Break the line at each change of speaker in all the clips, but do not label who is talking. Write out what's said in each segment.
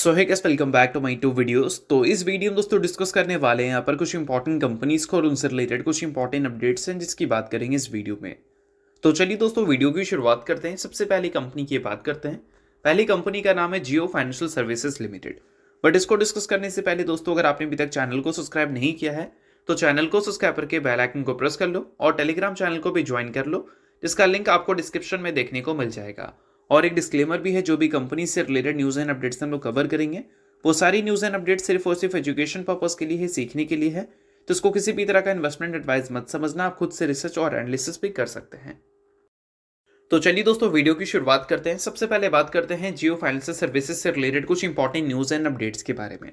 सो है guys, welcome back to my to videos. तो इस वीडियो में दोस्तों डिस्कस करने वाले हैं यहाँ पर कुछ इंपॉर्टेंट कंपनीज को और उनसे रिलेटेड कुछ इंपॉर्टेंट अपडेट्स हैं जिसकी बात करेंगे इस वीडियो में। तो चलिए दोस्तों वीडियो की शुरुआत करते हैं। सबसे पहली कंपनी की बात करते हैं। पहली कंपनी का नाम है जियो फाइनेंशियल सर्विसेज लिमिटेड। बट इसको डिस्कस करने से पहले दोस्तों, अगर आपने अभी तक चैनल को सब्सक्राइब नहीं किया है तो चैनल को सब्सक्राइब करके बेल आइकन को प्रेस कर लो और टेलीग्राम चैनल को भी ज्वाइन कर लो, जिसका लिंक आपको डिस्क्रिप्शन में देखने को मिल जाएगा। और एक डिस्क्लेमर भी है, जो भी कंपनी से रिलेटेड न्यूज़ एंड अपडेट्स हम लोग कवर करेंगे वो सारी न्यूज़ एंड अपडेट सिर्फ और सिर्फ एजुकेशन पर्पस के लिए है, सीखने के लिए है। तो इसको किसी भी तरह का इन्वेस्टमेंट एडवाइस मत समझना, आप खुद से रिसर्च और एनालिसिस भी कर सकते हैं। तो चलिए दोस्तों वीडियो की शुरुआत करते हैं। सबसे पहले बात करते हैं जियो फाइनेंशियल सर्विसेज से रिलेटेड कुछ इंपॉर्टेंट न्यूज़ एंड अपडेट्स के बारे में।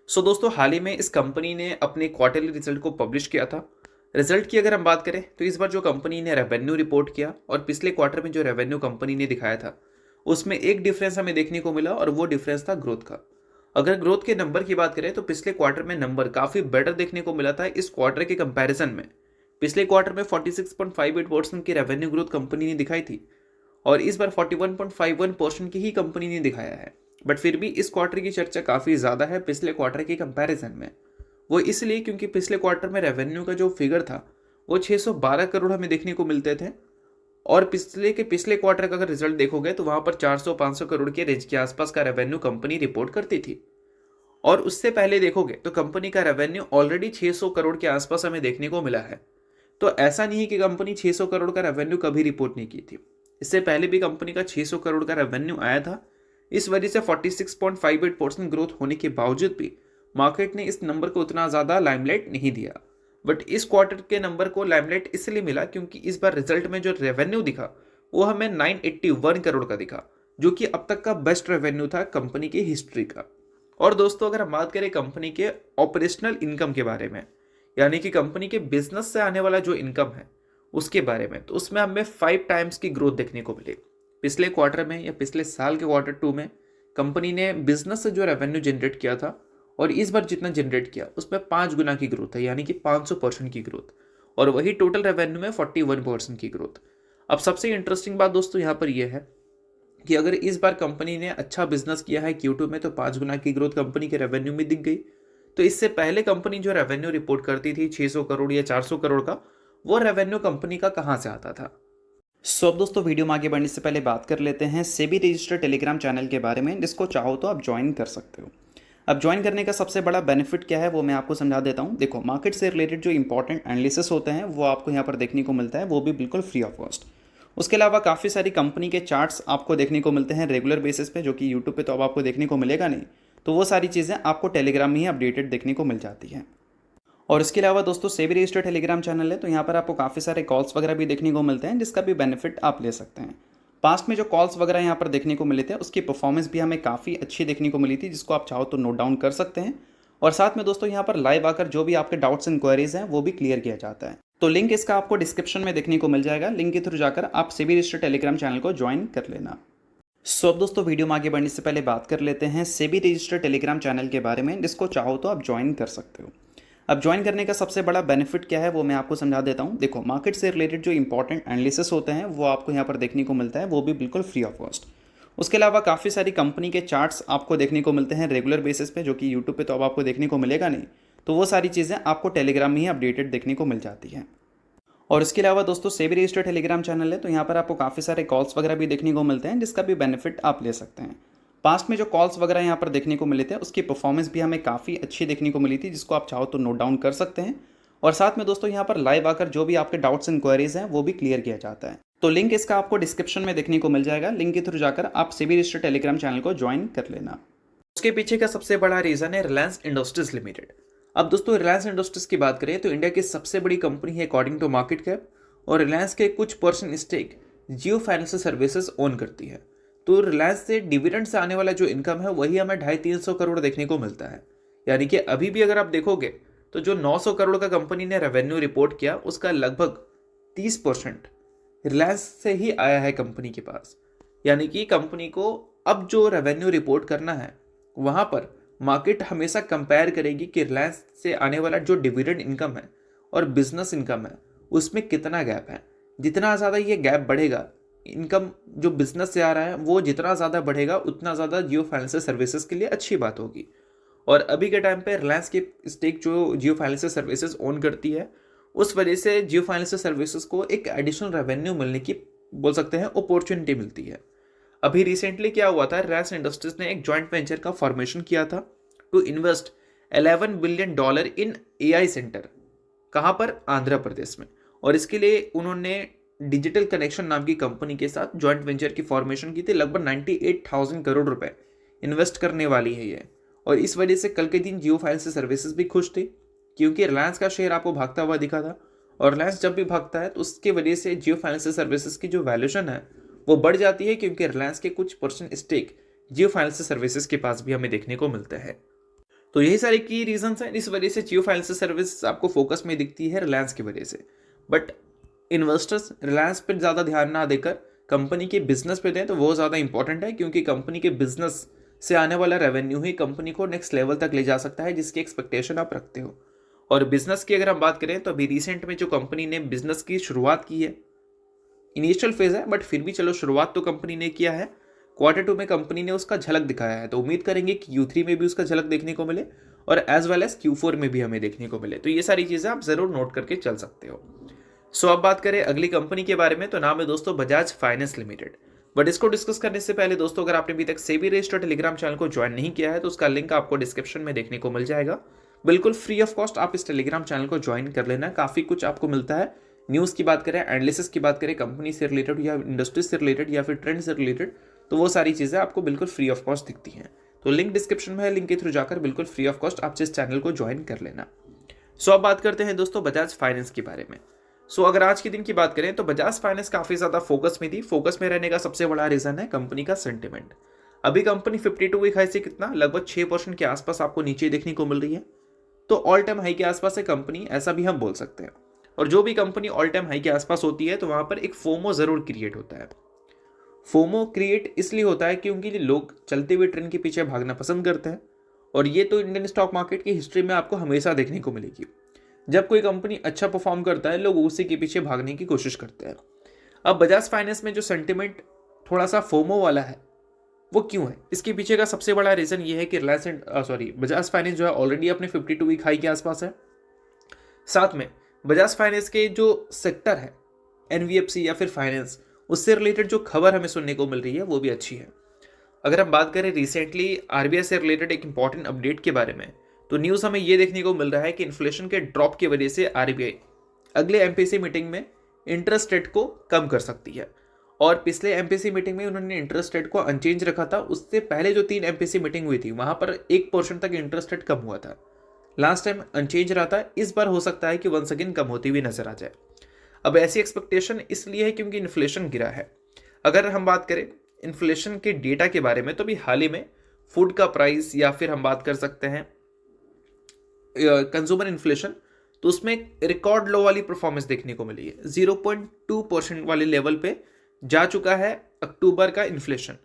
सो दोस्तों, हाल ही में इस कंपनी ने अपने क्वार्टरली रिजल्ट को पब्लिश किया था। रिजल्ट की अगर हम बात करें तो इस बार जो कंपनी ने रेवेन्यू रिपोर्ट किया और पिछले क्वार्टर में जो रेवेन्यू कंपनी ने दिखाया था उसमें एक डिफरेंस हमें देखने को मिला, और वो डिफरेंस था ग्रोथ का। अगर ग्रोथ के नंबर की बात करें तो पिछले क्वार्टर में नंबर काफ़ी बेटर देखने को मिला था इस क्वार्टर के कंपैरिजन में। पिछले क्वार्टर में 46.58% की रेवेन्यू ग्रोथ कंपनी ने दिखाई थी और इस बार 41.51% की ही कंपनी ने दिखाया है। बट फिर भी इस क्वार्टर की चर्चा काफ़ी ज़्यादा है पिछले क्वार्टर के कंपैरिजन में। वो इसलिए क्योंकि पिछले क्वार्टर में रेवेन्यू का जो फिगर था वो 612 करोड़ हमें देखने को मिलते थे, और पिछले क्वार्टर का अगर रिजल्ट देखोगे तो वहां पर 400-500 करोड़ के रेंज के आसपास का रेवेन्यू कंपनी रिपोर्ट करती थी। और उससे पहले देखोगे तो कंपनी का रेवेन्यू ऑलरेडी 600 करोड़ के आसपास हमें देखने को मिला है। तो ऐसा नहीं है कि कंपनी 600 करोड़ का रेवेन्यू कभी रिपोर्ट नहीं की थी। इससे पहले भी कंपनी का 600 करोड़ का रेवेन्यू आया था। इस वजह से 46.58% ग्रोथ होने के बावजूद भी मार्केट ने इस नंबर को उतना ज़्यादा लाइमलाइट नहीं दिया। बट इस क्वार्टर के नंबर को लाइमलाइट इसलिए मिला क्योंकि इस बार रिजल्ट में जो रेवेन्यू दिखा वो हमें 981 करोड़ का दिखा, जो कि अब तक का बेस्ट रेवेन्यू था कंपनी की हिस्ट्री का। और दोस्तों, अगर हम बात करें कंपनी के ऑपरेशनल इनकम के बारे में, यानी कि कंपनी के बिजनेस से आने वाला जो इनकम है उसके बारे में, तो उसमें हमें 5 टाइम्स की ग्रोथ देखने को मिली। पिछले क्वार्टर में या पिछले साल के क्वार्टर 2 में कंपनी ने बिजनेस से जो रेवेन्यू जनरेट किया था और इस बार जितना जनरेट किया उसमें 5 गुना की ग्रोथ है, यानी कि 500% की ग्रोथ। और वही टोटल रेवेन्यू में 41% की ग्रोथ। अब सबसे इंटरेस्टिंग बात दोस्तों यहाँ पर यह है कि अगर इस बार कंपनी ने अच्छा बिजनेस किया है Q2 में तो 5 गुना की ग्रोथ कंपनी के रेवेन्यू में दिख गई। तो इससे पहले कंपनी जो रेवेन्यू रिपोर्ट करती थी 600 करोड़ या 400 करोड़ का, वो रेवेन्यू कंपनी का कहाँ से आता था। अब दोस्तों वीडियो में आगे बढ़ने से पहले बात कर लेते हैं सेबी रजिस्टर्ड टेलीग्राम चैनल के बारे में, जिसको चाहो तो आप ज्वाइन कर सकते हो। अब ज्वाइन करने का सबसे बड़ा बेनिफिट क्या है वो मैं आपको समझा देता हूँ। देखो, मार्केट से रिलेटेड जो इंपॉर्टेंट एनालिसिस होते हैं वो आपको यहाँ पर देखने को मिलता है, वो भी बिल्कुल फ्री ऑफ कॉस्ट। उसके अलावा काफ़ी सारी कंपनी के चार्ट्स आपको देखने को मिलते हैं रेगुलर बेसिस पे, जो कि यूट्यूब पे तो अब आपको देखने को मिलेगा नहीं। तो वो सारी चीज़ें आपको टेलीग्राम में ही अपडेटेड देखने को मिल जाती हैं। और इसके अलावा दोस्तों, सेबी रजिस्टर्ड टेलीग्राम चैनल है तो यहाँ पर आपको काफ़ी सारे कॉल्स वगैरह भी देखने को मिलते हैं, जिसका भी बेनिफिट आप ले सकते हैं। पास्ट में जो कॉल्स वगैरह यहाँ पर देखने को मिले थे उसकी परफॉर्मेंस भी हमें काफ़ी अच्छी देखने को मिली थी, जिसको आप चाहो तो नोट डाउन कर सकते हैं। और साथ में दोस्तों यहाँ पर लाइव आकर जो भी आपके डाउट्स इंक्वायरीज हैं वो भी क्लियर किया जाता है। तो लिंक इसका आपको डिस्क्रिप्शन में देखने को मिल जाएगा। लिंक के थ्रू जाकर आप सेबी रजिस्टर्ड टेलीग्राम चैनल को ज्वाइन कर लेना। अब दोस्तों वीडियो में आगे बढ़ने से पहले बात कर लेते हैं सेबी रजिस्टर्ड टेलीग्राम चैनल के बारे में, जिसको चाहो तो आप ज्वाइन कर सकते हो। अब ज्वाइन करने का सबसे बड़ा बेनिफिट क्या है वो मैं आपको समझा देता हूँ। देखो, मार्केट से रिलेटेड जो इंपॉर्टेंट एनालिसिस होते हैं वो आपको यहाँ पर देखने को मिलता है, वो भी बिल्कुल फ्री ऑफ कॉस्ट। उसके अलावा काफ़ी सारी कंपनी के चार्ट्स आपको देखने को मिलते हैं रेगुलर बेसिस पे, जो कि यूट्यूब पे तो अब आपको देखने को मिलेगा नहीं। तो वो सारी चीज़ें आपको टेलीग्राम में ही अपडेटेड देखने को मिल जाती हैं। और इसके अलावा दोस्तों, सेबी रजिस्टर्ड टेलीग्राम चैनल है तो यहाँ पर आपको काफ़ी सारे कॉल्स वगैरह भी देखने को मिलते हैं, जिसका भी बेनिफिट आप ले सकते हैं। पास्ट में जो कॉल्स वगैरह यहाँ पर देखने को मिले थे उसकी परफॉर्मेंस भी हमें काफ़ी अच्छी देखने को मिली थी, जिसको आप चाहो तो नोट डाउन कर सकते हैं। और साथ में दोस्तों यहाँ पर लाइव आकर जो भी आपके डाउट्स इंक्वायरीज हैं वो भी क्लियर किया जाता है। तो लिंक इसका आपको डिस्क्रिप्शन में देखने को मिल जाएगा। लिंक के थ्रू जाकर आप सेबी रजिस्टर्ड टेलीग्राम चैनल को ज्वाइन कर लेना। उसके पीछे का सबसे बड़ा रीज़न है रिलायंस इंडस्ट्रीज लिमिटेड। अब दोस्तों, रिलायंस इंडस्ट्रीज की बात करें तो इंडिया की सबसे बड़ी कंपनी है अकॉर्डिंग टू मार्केट कैप, और रिलायंस के कुछ परसेंट स्टेक जियो फाइनेंशियल सर्विसेज ओन करती है। तो रिलायंस से डिविडेंड से आने वाला जो इनकम है वही हमें 250-300 करोड़ देखने को मिलता है। यानी कि अभी भी अगर आप देखोगे तो जो 900 करोड़ का कंपनी ने रेवेन्यू रिपोर्ट किया उसका लगभग 30% रिलायंस से ही आया है कंपनी के पास। यानी कि कंपनी को अब जो रेवेन्यू रिपोर्ट करना है वहाँ पर मार्केट हमेशा कंपेयर करेगी कि रिलायंस से आने वाला जो डिविडेंड इनकम है और बिजनेस इनकम है उसमें कितना गैप है। जितना ज़्यादा ये गैप बढ़ेगा, इनकम जो बिजनेस से आ रहा है वो जितना ज़्यादा बढ़ेगा उतना ज़्यादा जियो फाइनेंशियल सर्विसेज के लिए अच्छी बात होगी। और अभी के टाइम पे रिलायंस की स्टेक जो जियो फाइनेंशियल सर्विसेज ओन करती है, उस वजह से जियो फाइनेंशियल सर्विसेज को एक एडिशनल रेवेन्यू मिलने की बोल सकते हैं अपॉर्चुनिटी मिलती है। अभी रिसेंटली क्या हुआ था, रिलायंस इंडस्ट्रीज ने एक जॉइंट वेंचर का फॉर्मेशन किया था to invest $11 billion in AI centre. कहाँ पर? आंध्र प्रदेश में। और इसके लिए उन्होंने डिजिटल कनेक्शन नाम की कंपनी के साथ जॉइंट वेंचर की फॉर्मेशन की थी। लगभग 98,000 करोड़ रुपए इन्वेस्ट करने वाली है ये। और इस वजह से कल के दिन जियो फाइनेंशियल सर्विसेज भी खुश थी, क्योंकि रिलायंस का शेयर आपको भागता हुआ दिखा था। और रिलायंस जब भी भागता है तो उसकी वजह से जियो फाइनेंशियल सर्विसेज की जो वैल्यूएशन है वो बढ़ जाती है, क्योंकि रिलायंस के कुछ परसेंट स्टेक जियो फाइनेंशियल सर्विसेज के पास भी हमें देखने को मिलता है। तो यही सारे की रीजंस हैं, इस वजह से जियो फाइनेंशियल सर्विस आपको फोकस में दिखती है रिलायंस की वजह से। बट इन्वेस्टर्स रिलायंस पर ज़्यादा ध्यान ना देकर कंपनी के बिजनेस पे दें तो वो ज़्यादा इंपॉर्टेंट है, क्योंकि कंपनी के बिजनेस से आने वाला रेवेन्यू ही कंपनी को नेक्स्ट लेवल तक ले जा सकता है, जिसकी एक्सपेक्टेशन आप रखते हो। और बिजनेस की अगर हम बात करें तो अभी रिसेंट में जो कंपनी ने बिजनेस की शुरुआत की है, इनिशियल फेज है बट फिर भी चलो शुरुआत तो कंपनी ने किया है। Q2 में कंपनी ने उसका झलक दिखाया है, तो उम्मीद करेंगे कि Q3 में भी उसका झलक देखने को मिले और एज वेल एज Q4 में भी हमें देखने को मिले। तो ये सारी चीज़ें आप ज़रूर नोट करके चल सकते हो। सो अब बात करें अगली कंपनी के बारे में, तो नाम है दोस्तों बजाज फाइनेंस लिमिटेड। बट इसको डिस्कस करने से पहले दोस्तों, अगर आपने अभी तक सेबी रजिस्टर्ड टेलीग्राम चैनल को ज्वाइन नहीं किया है तो उसका लिंक आपको डिस्क्रिप्शन में देखने को मिल जाएगा। बिल्कुल फ्री ऑफ कॉस्ट आप इस टेलीग्राम चैनल को ज्वाइन कर लेना, काफ़ी कुछ आपको मिलता है। न्यूज़ की बात करें, एनालिसिस की बात करें, कंपनी से रिलेटेड या इंडस्ट्री से रिलेटेड या फिर ट्रेंड से रिलेटेड, तो वो सारी चीज़ें आपको बिल्कुल फ्री ऑफ कॉस्ट दिखती हैं। तो लिंक डिस्क्रिप्शन में है, लिंक के थ्रू जाकर बिल्कुल फ्री ऑफ कॉस्ट आप इस चैनल को ज्वाइन कर लेना। सो अब बात करते हैं दोस्तों बजाज फाइनेंस के बारे में। सो अगर आज के दिन की बात करें तो बजाज फाइनेंस काफ़ी ज़्यादा फोकस में थी। फोकस में रहने का सबसे बड़ा रीज़न है कंपनी का सेंटिमेंट। अभी कंपनी 52 वीक हाई से कितना लगभग 6% के आसपास आपको नीचे देखने को मिल रही है, तो ऑल टाइम हाई के आसपास है कंपनी, ऐसा भी हम बोल सकते हैं। और जो भी कंपनी ऑल टाइम हाई के आसपास होती है तो वहाँ पर एक फोमो ज़रूर क्रिएट होता है। फोमो क्रिएट इसलिए होता है क्योंकि लोग चलते हुए ट्रेंड के पीछे भागना पसंद करते हैं, और ये तो इंडियन स्टॉक मार्केट की हिस्ट्री में आपको हमेशा देखने को मिलेगी। जब कोई कंपनी अच्छा परफॉर्म करता है लोग उसी के पीछे भागने की कोशिश करते हैं। अब बजाज फाइनेंस में जो सेंटिमेंट थोड़ा सा फोमो वाला है वो क्यों है, इसके पीछे का सबसे बड़ा रीज़न ये है कि बजाज फाइनेंस जो है ऑलरेडी अपने 52 वीक हाई के आसपास है। साथ में बजाज फाइनेंस के जो सेक्टर है एनबीएफसी या फिर फाइनेंस, उससे रिलेटेड जो खबर हमें सुनने को मिल रही है वो भी अच्छी है। अगर हम बात करें रिसेंटली आरबीआई से रिलेटेड एक इंपॉर्टेंट अपडेट के बारे में, तो न्यूज़ हमें ये देखने को मिल रहा है कि इन्फ्लेशन के ड्रॉप की वजह से आरबीआई अगले एमपीसी मीटिंग में इंटरेस्ट रेट को कम कर सकती है। और पिछले एमपीसी मीटिंग में उन्होंने इंटरेस्ट रेट को अनचेंज रखा था, उससे पहले जो 3 एमपीसी मीटिंग हुई थी वहाँ पर 1% तक इंटरेस्ट रेट कम हुआ था। लास्ट टाइम अनचेंज रहा था, इस बार हो सकता है कि वंस अगेन कम होती हुई नजर आ जाए। अब ऐसी एक्सपेक्टेशन इसलिए है क्योंकि इन्फ्लेशन गिरा है। अगर हम बात करें इन्फ्लेशन के डेटा के बारे में, तो अभी हाल ही में फूड का प्राइस या फिर हम बात कर सकते हैं कंज्यूमर इन्फ्लेशन, तो उसमें रिकॉर्ड लो वाली परफॉर्मेंस देखने को मिली है। 0.2% वाले लेवल पे जा चुका है अक्टूबर का इन्फ्लेशन,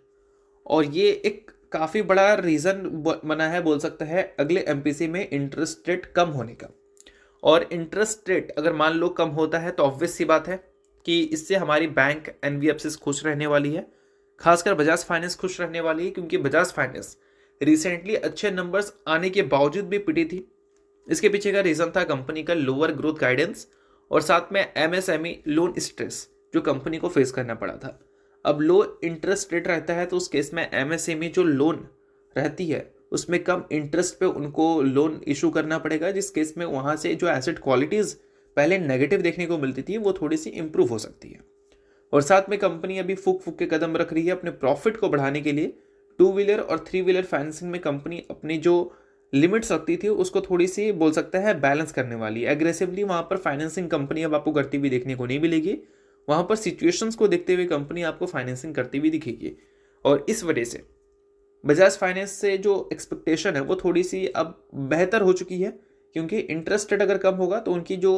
और ये एक काफ़ी बड़ा रीज़न बना है बोल सकता है अगले एमपीसी में इंटरेस्ट रेट कम होने का। और इंटरेस्ट रेट अगर मान लो कम होता है तो ऑब्वियस सी बात है कि इससे हमारी बैंक एनबीएफसी खुश रहने वाली है, खासकर बजाज फाइनेंस खुश रहने वाली है, क्योंकि बजाज फाइनेंस रिसेंटली अच्छे नंबर्स आने के बावजूद भी पिटी थी। इसके पीछे का रीज़न था कंपनी का लोअर ग्रोथ गाइडेंस और साथ में एमएसएमई लोन स्ट्रेस जो कंपनी को फेस करना पड़ा था। अब लो इंटरेस्ट रेट रहता है तो उस केस में एमएसएमई जो लोन रहती है उसमें कम इंटरेस्ट पे उनको लोन इशू करना पड़ेगा, जिस केस में वहाँ से जो एसेट क्वालिटीज़ पहले नेगेटिव देखने को मिलती थी वो थोड़ी सी इंप्रूव हो सकती है। और साथ में कंपनी अभी फूक फूक के कदम रख रही है अपने प्रॉफिट को बढ़ाने के लिए। 2 व्हीलर और 3 व्हीलर फाइनेंसिंग में कंपनी अपनी जो लिमिट्स रखती थी उसको थोड़ी सी बोल सकता है बैलेंस करने वाली है। एग्रेसिवली वहाँ पर फाइनेंसिंग कंपनी अब आपको करती हुई देखने को नहीं मिलेगी, वहाँ पर सिचुएशंस को देखते हुए कंपनी आपको फाइनेंसिंग करती हुई दिखेगी। और इस वजह से बजाज फाइनेंस से जो एक्सपेक्टेशन है वो थोड़ी सी अब बेहतर हो चुकी है, क्योंकि इंटरेस्ट रेट अगर कम होगा तो उनकी जो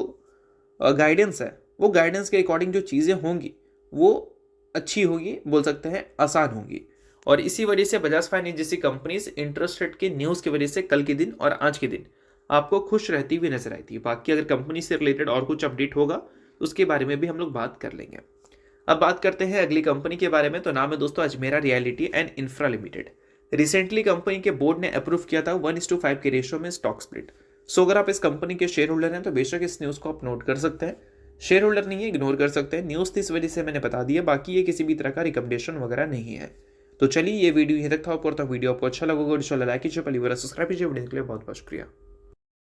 गाइडेंस है वो गाइडेंस के अकॉर्डिंग जो चीज़ें होंगी वो अच्छी होगी, बोल सकते हैं आसान होंगी। और इसी वजह से बजाज फाइनेंस जैसी कंपनीज इंटरेस्ट रेट के न्यूज़ की वजह से कल के दिन और आज के दिन आपको खुश रहती हुई नजर आई थी। बाकी अगर कंपनी से रिलेटेड और कुछ अपडेट होगा तो उसके बारे में भी हम लोग बात कर लेंगे। अब बात करते हैं अगली कंपनी के बारे में। तो नाम है दोस्तों Ajmera reality and infra limited. Recently company के बोर्ड ने अप्रूव किया था 1:5 के रेशियो में स्टॉक स्प्लिट। सो अगर आप इस कंपनी के शेयर होल्डर हैं तो बेशक इस न्यूज़ को आप नोट कर सकते हैं। शेयर होल्डर नहीं है, इग्नोर कर सकते हैं। न्यूज़ थी इस वजह से मैंने बता दिया, बाकी ये किसी भी तरह का रिकमेंडेशन वगैरह नहीं है। तो चलिए ये वीडियो यहीं तक था। वीडियो आपको अच्छा लगा, लाइक कीजिए, पहली बार सब्सक्राइब कीजिए। वीडियो के लिए बहुत बहुत शुक्रिया।